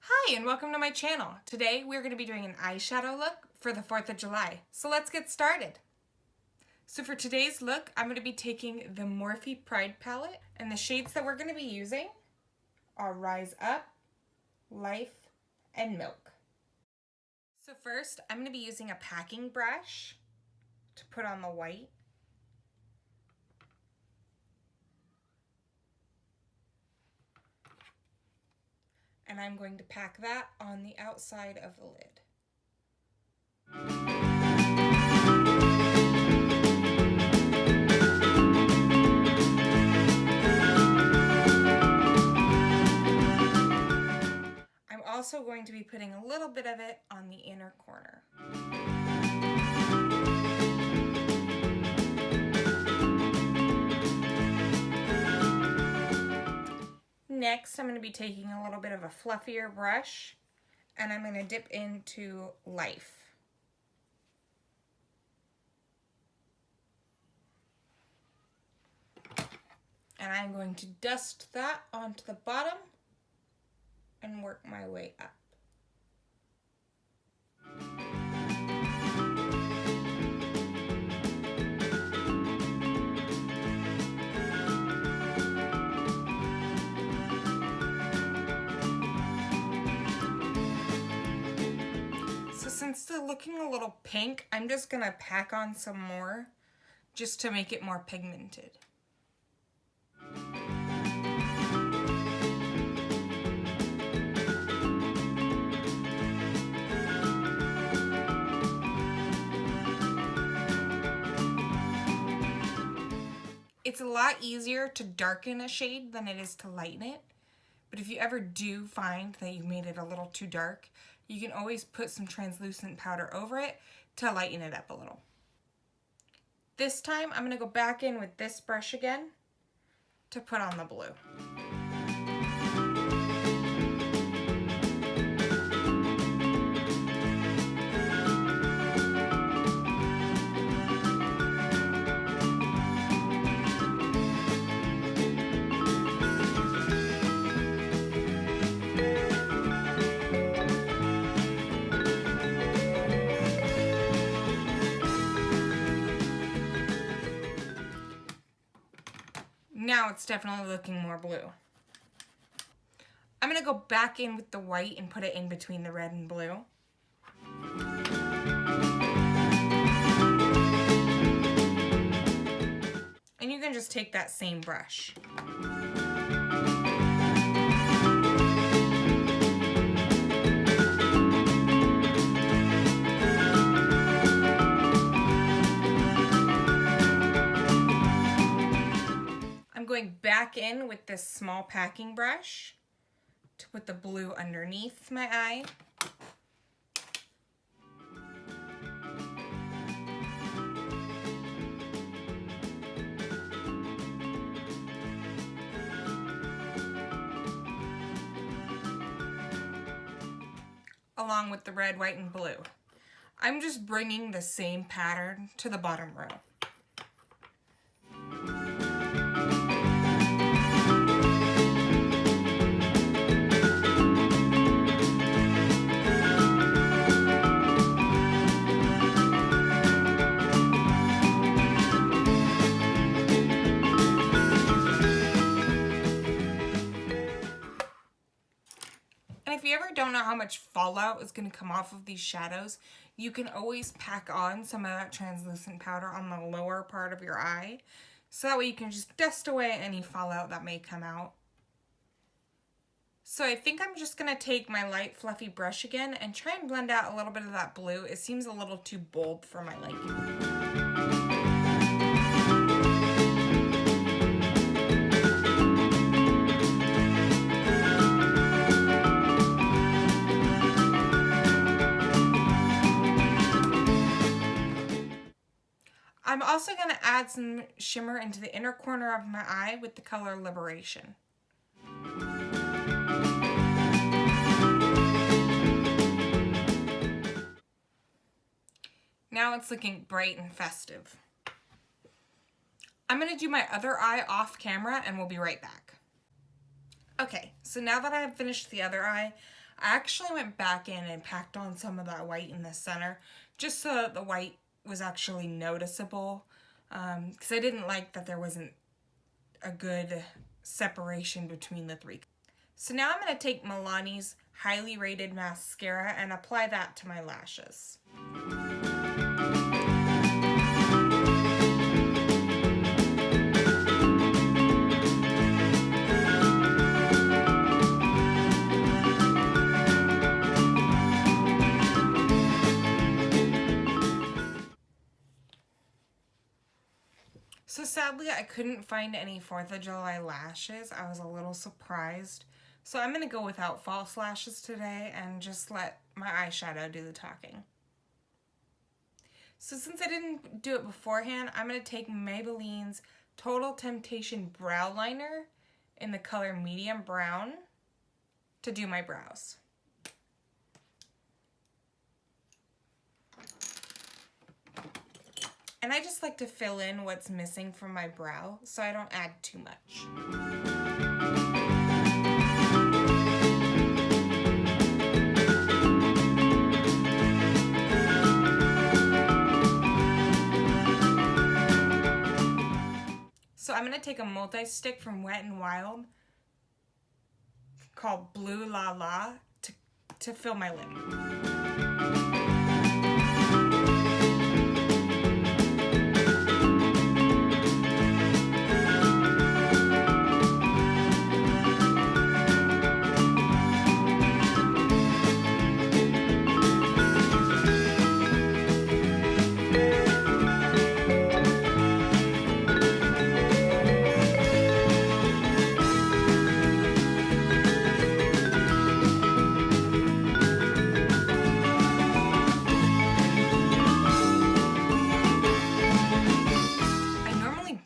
Hi and welcome to my channel. Today we're going to be doing an eyeshadow look for the 4th of July. So let's get started. So for today's look, I'm going to be taking the Morphe Pride palette, and the shades that we're going to be using are Rise Up, Life, and Milk. So first, I'm going to be using a packing brush to put on the white. And I'm going to pack that on the outside of the lid. I'm also going to be putting a little bit of it on the inner corner. Next, I'm going to be taking a little bit of a fluffier brush, and I'm going to dip into Life. And I'm going to dust that onto the bottom and work my way up. So since they're looking a little pink, I'm just going to pack on some more just to make it more pigmented. It's a lot easier to darken a shade than it is to lighten it, but if you ever do find that you made it a little too dark, you can always put some translucent powder over it to lighten it up a little. This time I'm going to go back in with this brush again to put on the blue. Now it's definitely looking more blue. I'm going to go back in with the white and put it in between the red and blue. And you can just take that same brush. Going back in with this small packing brush to put the blue underneath my eye. Along with the red, white, and blue. I'm just bringing the same pattern to the bottom row. If you ever don't know how much fallout is going to come off of these shadows, you can always pack on some of that translucent powder on the lower part of your eye, so that way you can just dust away any fallout that may come out. So I think I'm just going to take my light fluffy brush again and try and blend out a little bit of that blue. It seems a little too bold for my liking. I'm also going to add some shimmer into the inner corner of my eye with the color Liberation. Now it's looking bright and festive. I'm going to do my other eye off camera and we'll be right back. Okay, so now that I have finished the other eye, I actually went back in and packed on some of that white in the center just so that the white was actually noticeable, because I didn't like that there wasn't a good separation between the three. So now I'm going to take Milani's highly rated mascara and apply that to my lashes. So sadly, I couldn't find any 4th of July lashes. I was a little surprised. So I'm going to go without false lashes today and just let my eyeshadow do the talking. So since I didn't do it beforehand, I'm going to take Maybelline's Total Temptation Brow Liner in the color Medium Brown to do my brows. And I just like to fill in what's missing from my brow so I don't add too much. So I'm going to take a multi-stick from Wet n Wild called Blue La La to fill my lip.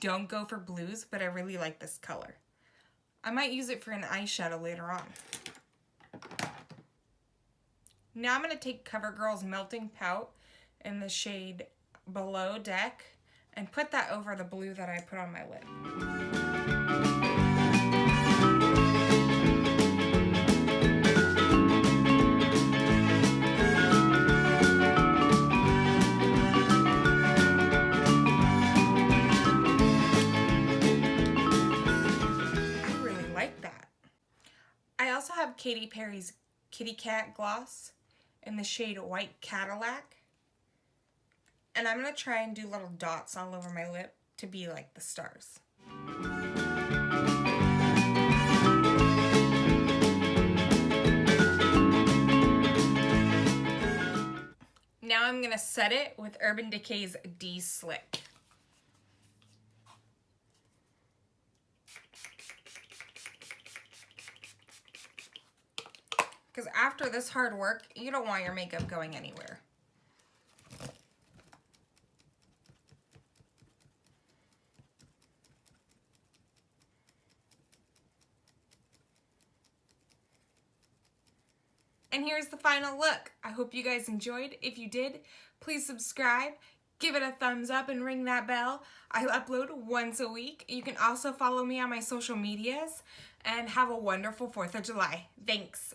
Don't go for blues, but I really like this color. I might use it for an eyeshadow later on. Now I'm going to take CoverGirl's Melting Pout in the shade Below Deck and put that over the blue that I put on my lip. Katy Perry's Kitty Cat Gloss in the shade White Cadillac. And I'm going to try and do little dots all over my lip to be like the stars. Now I'm going to set it with Urban Decay's D-Slick. Because after this hard work, you don't want your makeup going anywhere. And here's the final look. I hope you guys enjoyed. If you did, please subscribe, give it a thumbs up, and ring that bell. I upload once a week. You can also follow me on my social medias, and have a wonderful 4th of July. Thanks.